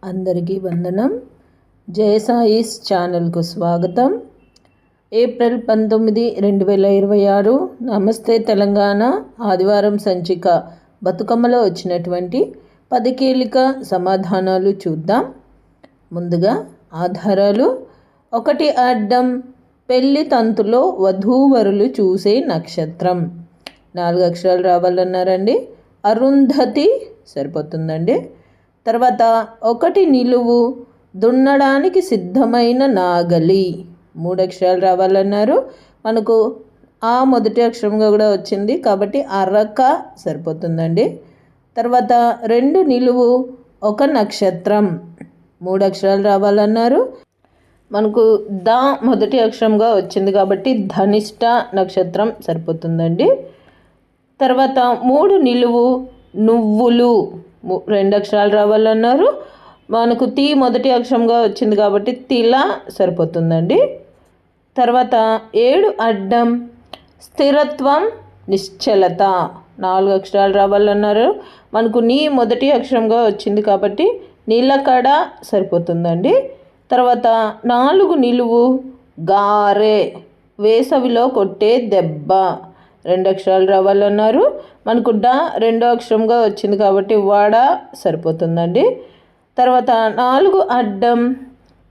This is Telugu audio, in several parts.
అందరికీ వందనం. జయసాయిస్ ఛానల్కు స్వాగతం. ఏప్రిల్ 19, 2026 నమస్తే తెలంగాణ ఆదివారం సంచిక బతుకమ్మలో వచ్చినటువంటి 10 కీలక సమాధానాలు చూద్దాం. ముందుగా ఆధారాలు. 1 అడ్డం పెళ్లి తంతులో వధూవరులు చూసే నక్షత్రం. 4 అక్షరాలు రావాలన్నారండి. అరుంధతి సరిపోతుందండి. తర్వాత 1 నిలువు దున్నడానికి సిద్ధమైన నాగలి. 3 అక్షరాలు రావాలన్నారు. మనకు ఆ మొదటి అక్షరంగా కూడా వచ్చింది కాబట్టి అరక సరిపోతుందండి. తర్వాత 2 నిలువు 1 నక్షత్రం. 3 అక్షరాలు రావాలన్నారు. మనకు ద మొదటి అక్షరంగా వచ్చింది కాబట్టి ధనిష్ట నక్షత్రం సరిపోతుందండి. తర్వాత 3 నిలువు నువ్వులు. 2 అక్షరాలు రావాలన్నారు. మనకు తి మొదటి అక్షరంగా వచ్చింది కాబట్టి తిల సరిపోతుందండి. తర్వాత 7 అడ్డం స్థిరత్వం నిశ్చలత. 4 అక్షరాలు రావాలన్నారు. మనకు నీ మొదటి అక్షరంగా వచ్చింది కాబట్టి నిలకడ సరిపోతుందండి. తర్వాత 4 నిలువు గారె. వేసవిలో కొట్టే దెబ్బ. 2 అక్షరాలు రావాలన్నారు. మనకు డ 2వ అక్షరంగా వచ్చింది కాబట్టి వడ సరిపోతుందండి. తర్వాత 4 అడ్డం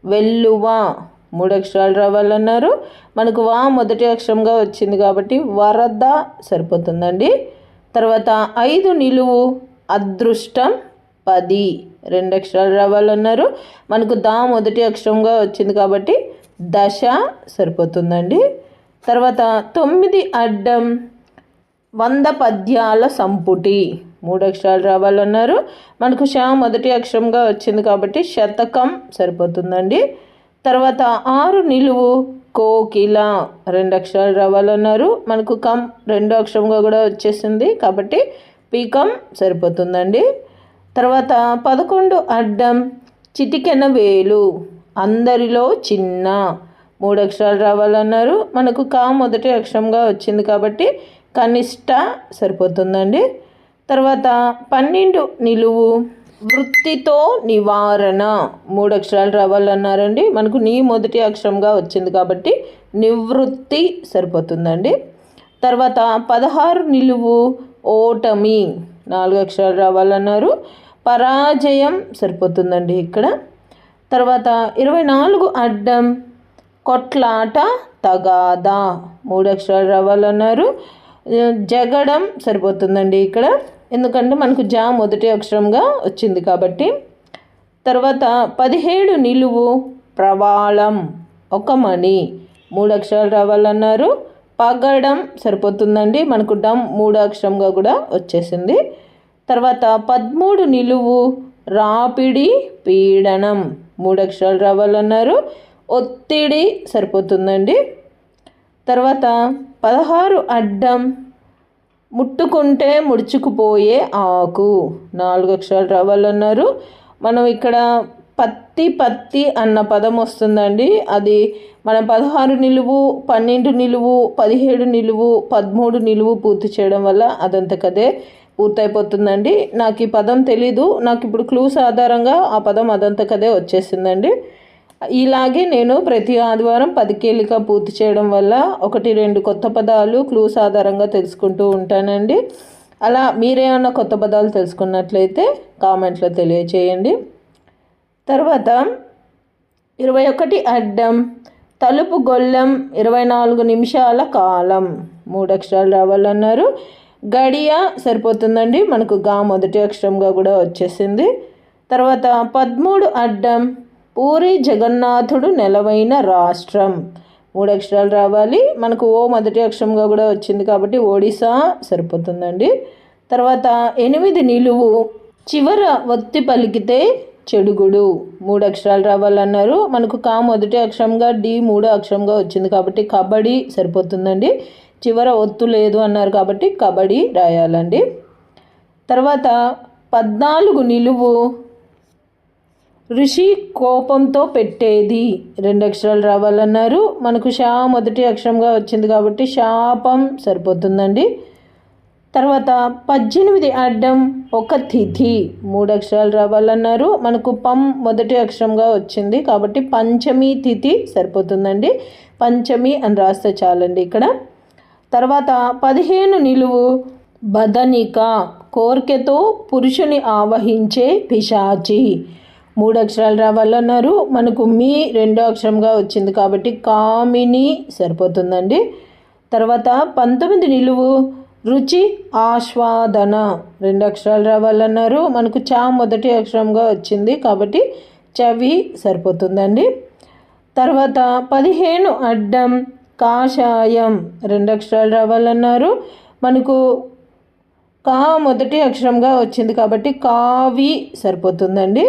వెల్లువ. 3 అక్షరాలు రావాలన్నారు. మనకు వా మొదటి అక్షరంగా వచ్చింది కాబట్టి వరద సరిపోతుందండి. తర్వాత 5 నిలువు అదృష్టం 10. 2 అక్షరాలు రావాలన్నారు. మనకు దా మొదటి అక్షరంగా వచ్చింది కాబట్టి దశ సరిపోతుందండి. తర్వాత 9 అడ్డం 100 పద్యాల సంపుటి. 3 అక్షరాలు రావాలన్నారు. మనకు షా మొదటి అక్షరంగా వచ్చింది కాబట్టి శతకం సరిపోతుందండి. తర్వాత 6 నిలువు కోకిల. 2 అక్షరాలు రావాలన్నారు. మనకు కం 2వ అక్షరంగా కూడా వచ్చేసింది కాబట్టి పీకం సరిపోతుందండి. తర్వాత 11 అడ్డం చిటికెన వేలు. అందరిలో చిన్న. 3 అక్షరాలు రావాలన్నారు. మనకు కా మొదటి అక్షరంగా వచ్చింది కాబట్టి కనిష్ట సరిపోతుందండి. తర్వాత 12 నిలువు వృత్తితో నివారణ. 3 అక్షరాలు రావాలన్నారండి. మనకు నీ మొదటి అక్షరంగా వచ్చింది కాబట్టి నివృత్తి సరిపోతుందండి. తర్వాత 16 నిలువు ఓటమి. 4 అక్షరాలు రావాలన్నారు. పరాజయం సరిపోతుందండి ఇక్కడ. తర్వాత 24 అడ్డం కొట్లాట తగాదా. 3 అక్షరాలు రావాలన్నారు. జగడం సరిపోతుందండి ఇక్కడ, ఎందుకంటే మనకు జా మొదటి అక్షరంగా వచ్చింది కాబట్టి. తర్వాత 17 నిలువు ప్రవాళం 1 మణి. 3 అక్షరాలు రావాలన్నారు. పగడం సరిపోతుందండి. మనకు డం 3వ అక్షరంగా కూడా వచ్చేసింది. తర్వాత 13 నిలువు రాపిడి పీడనం. 3 అక్షరాలు రావాలన్నారు. ఒత్తిడి సరిపోతుందండి. తర్వాత 16 అడ్డం ముట్టుకుంటే ముడుచుకుపోయే ఆకు. 4 అక్షరాలు రావాలన్నారు. మనం ఇక్కడ పత్తి అన్న పదం వస్తుందండి. అది మనం 16 నిలువు 12 నిలువు 17 నిలువు 13 నిలువు పూర్తి చేయడం వల్ల అదంతకదే పూర్తయిపోతుందండి. నాకు ఈ పదం తెలీదు. నాకు ఇప్పుడు క్లూస్ ఆధారంగా ఆ పదం అదంతకదే వచ్చేసిందండి. ఇలాగే నేను ప్రతి ఆదివారం 10 కీలక పూర్తి చేయడం వల్ల 1-2 కొత్త పదాలు క్లూస్ ఆధారంగా తెలుసుకుంటూ ఉంటానండి. అలా మీరేమన్నా కొత్త పదాలు తెలుసుకున్నట్లయితే కామెంట్లో తెలియచేయండి. తర్వాత 21 అడ్డం తలుపు గొల్లెం 24 నిమిషాల కాలం. 3 అక్షరాలు రావాలన్నారు. గడియ సరిపోతుందండి. మనకు గా మొదటి అక్షరంగా కూడా వచ్చేసింది. తర్వాత 13 అడ్డం పూరి జగన్నాథుడు నెలవైన రాష్ట్రం. 3 అక్షరాలు రావాలి. మనకు ఓ మొదటి అక్షరంగా కూడా వచ్చింది కాబట్టి ఒడిశా సరిపోతుందండి. తర్వాత 8 నిలువు చివర ఒత్తి పలికితే చెడుగుడు. 3 అక్షరాలు రావాలన్నారు. మనకు కా మొదటి అక్షరంగా డి 3వ అక్షరంగా వచ్చింది కాబట్టి కబడ్డీ సరిపోతుందండి. చివర ఒత్తు లేదు అన్నారు కాబట్టి కబడ్డీ రాయాలండి. తర్వాత 14 నిలువు ఋషి కోపంతో పెట్టేది. 2 అక్షరాలు రావాలన్నారు. మనకు షా మొదటి అక్షరంగా వచ్చింది కాబట్టి శాపం సరిపోతుందండి. తర్వాత 18 అడ్డం ఒక తిథి 3 అక్షరాలు రావాలన్నారు. మనకు పం మొదటి అక్షరంగా వచ్చింది కాబట్టి పంచమి తిథి సరిపోతుందండి. పంచమి అని రాస్తే చాలండి ఇక్కడ. తర్వాత 15 నిలువు బదనిక కోర్కెతో పురుషుని ఆవహించే పిశాచి 3 అక్షరాలు రావాలన్నారు. మనకు మీ 2వ అక్షరంగా వచ్చింది కాబట్టి కామిని సరిపోతుందండి. తర్వాత 19 నిలువు రుచి ఆస్వాదన 2 అక్షరాలు రావాలన్నారు. మనకు చా మొదటి అక్షరంగా వచ్చింది కాబట్టి చవి సరిపోతుందండి. తర్వాత 15 అడ్డం కాషాయం 2 అక్షరాలు రావాలన్నారు. మనకు కా మొదటి అక్షరంగా వచ్చింది కాబట్టి కావి సరిపోతుందండి.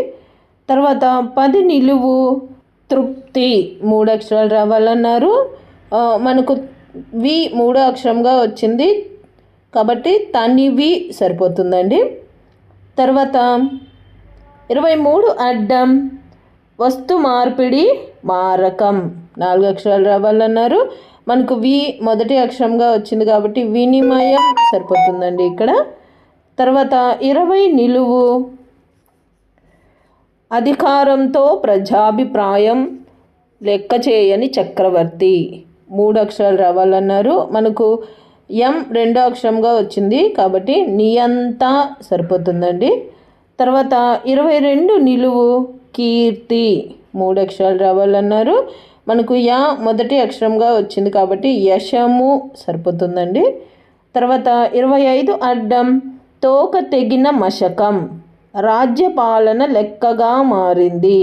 తర్వాత 10 నిలువు తృప్తి 3 అక్షరాలు రావాలన్నారు. మనకు వి 3వ అక్షరంగా వచ్చింది కాబట్టి తనివి సరిపోతుందండి. తర్వాత 23 అడ్డం వస్తు మార్పిడి మారకం 4 అక్షరాలు రావాలన్నారు. మనకు వి మొదటి అక్షరంగా వచ్చింది కాబట్టి వినిమయం సరిపోతుందండి ఇక్కడ. తర్వాత 20 నిలువు అధికారంతో ప్రజాభిప్రాయం లెక్క చేయని చక్రవర్తి 3 అక్షరాలు రావాలన్నారు. మనకు ఎం 2వ అక్షరంగా వచ్చింది కాబట్టి నియంత సరిపోతుందండి. తర్వాత 22 నిలువు కీర్తి 3 అక్షరాలు రావాలన్నారు. మనకు యా మొదటి అక్షరంగా వచ్చింది కాబట్టి యశము సరిపోతుందండి. తర్వాత 25 అడ్డం తోక తెగిన మశకం రాజ్యపాలన లెక్కగా మారింది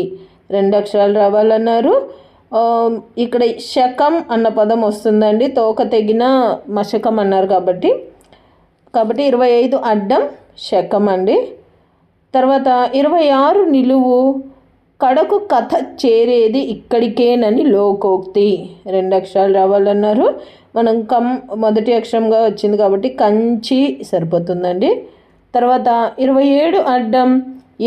2 అక్షరాలు రావాలన్నారు. ఇక్కడ శకం అన్న పదం వస్తుందండి. తోక తెగిన మశకం అన్నారు కాబట్టి 25 అడ్డం శకం అండి. తర్వాత 26 నిలువు కడకు కథ చేరేది ఇక్కడికేనని లోకోక్తి 2 అక్షరాలు రావాలన్నారు. మనం కం మొదటి అక్షరంగా వచ్చింది కాబట్టి కంచి సరిపోతుందండి. తర్వాత 27 అడ్డం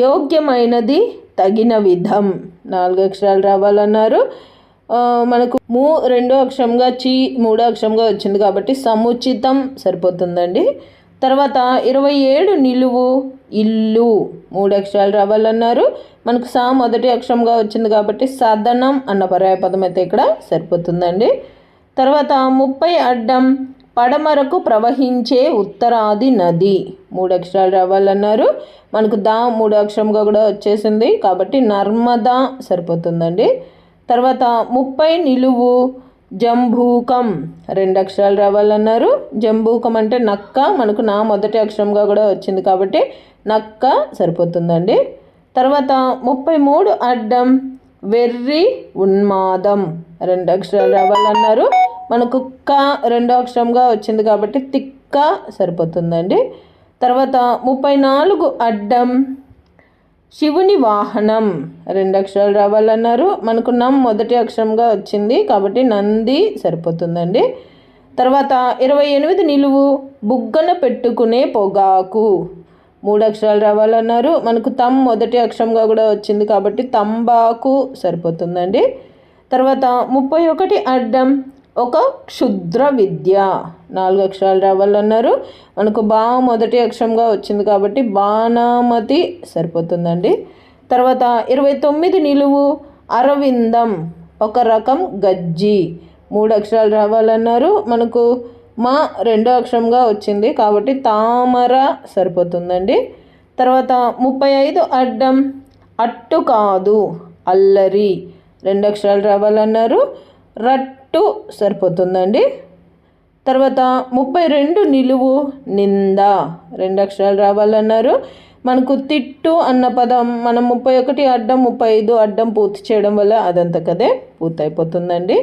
యోగ్యమైనది తగిన విధం 4 అక్షరాలు రావాలన్నారు. మనకు ము 2వ అక్షరంగా చి 3వ అక్షరంగా వచ్చింది కాబట్టి సముచితం సరిపోతుందండి. తర్వాత 27 నిలువు ఇల్లు 3 అక్షరాలు రావాలన్నారు. మనకు సా మొదటి అక్షరంగా వచ్చింది కాబట్టి సదనం అన్న పర్యాయ పదం అయితే ఇక్కడ సరిపోతుందండి. తర్వాత 30 అడ్డం పడమరకు ప్రవహించే ఉత్తరాది నది 3 అక్షరాలు రావాలన్నారు. మనకు దా 3వ అక్షరంగా కూడా వచ్చేసింది కాబట్టి నర్మదా సరిపోతుందండి. తర్వాత 30 నిలువు జంబూకం 2 అక్షరాలు రావాలన్నారు. జంబూకం అంటే నక్క, మనకు నా మొదటి అక్షరంగా కూడా వచ్చింది కాబట్టి నక్క సరిపోతుందండి. తర్వాత 33 అడ్డం వెర్రి ఉన్మాదం 2 అక్షరాలు రావాలన్నారు. మనకు క 2వ అక్షరంగా వచ్చింది కాబట్టి తిక్క సరిపోతుందండి. తర్వాత 34 అడ్డం శివుని వాహనం 2 అక్షరాలు రావాలన్నారు. మనకు నం మొదటి అక్షరంగా వచ్చింది కాబట్టి నంది సరిపోతుందండి. తర్వాత 28 నిలువు బుగ్గన పెట్టుకునే పొగాకు 3 అక్షరాలు రావాలన్నారు. మనకు తమ్ మొదటి అక్షరంగా కూడా వచ్చింది కాబట్టి తంబాకు సరిపోతుందండి. తర్వాత 31 అడ్డం ఒక క్షుద్ర విద్య 4 అక్షరాలు రావాలన్నారు. మనకు బా మొదటి అక్షరంగా వచ్చింది కాబట్టి బాణామతి సరిపోతుందండి. తర్వాత 29 నిలువు అరవిందం ఒక రకం గజ్జి 3 అక్షరాలు రావాలన్నారు. మనకు మా 2వ అక్షరంగా వచ్చింది కాబట్టి తామర సరిపోతుందండి. తర్వాత 35 అడ్డం అట్టు కాదు అల్లరి 2 అక్షరాలు రావాలన్నారు. రట్టు సరిపోతుందండి. తర్వాత 32 నిలువు నింద 2 అక్షరాలు రావాలన్నారు. మనకు తిట్టు అన్న పదం మనం 31 అడ్డం 35 అడ్డం పూర్తి చేయడం వల్ల అదంతా కదే పూర్తయిపోతుందండి.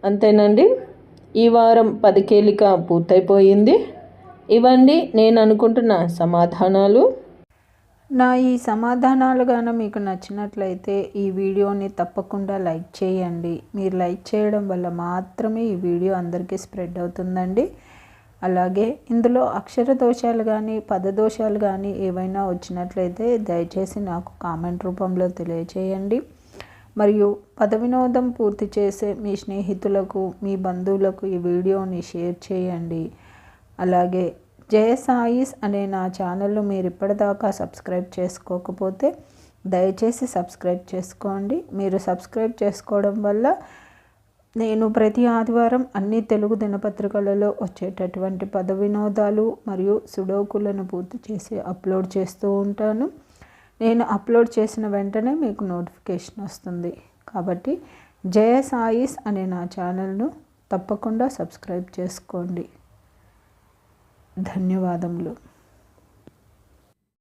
అంతేనండి. ఈ వారం 10 కేలిక పూర్తయిపోయింది. ఇవండి నేను అనుకుంటున్న సమాధానాలు. నా ఈ సమాధానాలు గాన మీకు నచ్చినట్లయితే ఈ వీడియోని తప్పకుండా లైక్ చేయండి. మీరు లైక్ చేయడం వల్ల మాత్రమే ఈ వీడియో అందరికీ స్ప్రెడ్ అవుతుందండి. అలాగే ఇందులో అక్షర దోషాలు కానీ పదదోషాలు కానీ ఏవైనా వచ్చినట్లయితే దయచేసి నాకు కామెంట్ రూపంలో తెలియచేయండి. మరియు పద వినోదం పూర్తి చేసే మీ స్నేహితులకు మీ బంధువులకు ఈ వీడియోని షేర్ చేయండి. అలాగే జయ సాయిస్ అనే నా ఛానల్ను మీరు ఇప్పటిదాకా సబ్స్క్రైబ్ చేసుకోకపోతే దయచేసి సబ్స్క్రైబ్ చేసుకోండి. మీరు సబ్స్క్రైబ్ చేసుకోవడం వల్ల నేను ప్రతి ఆదివారం అన్ని తెలుగు దినపత్రికలలో వచ్చేటటువంటి పద వినోదాలు మరియు సుడోకులను పూర్తి చేసి అప్లోడ్ చేస్తూ ఉంటాను. నేను అప్లోడ్ చేసిన వెంటనే మీకు నోటిఫికేషన్ వస్తుంది. కాబట్టి జయ సాయిస్ అనే నా ఛానల్ను తప్పకుండా సబ్స్క్రైబ్ చేసుకోండి. ధన్యవాదములు.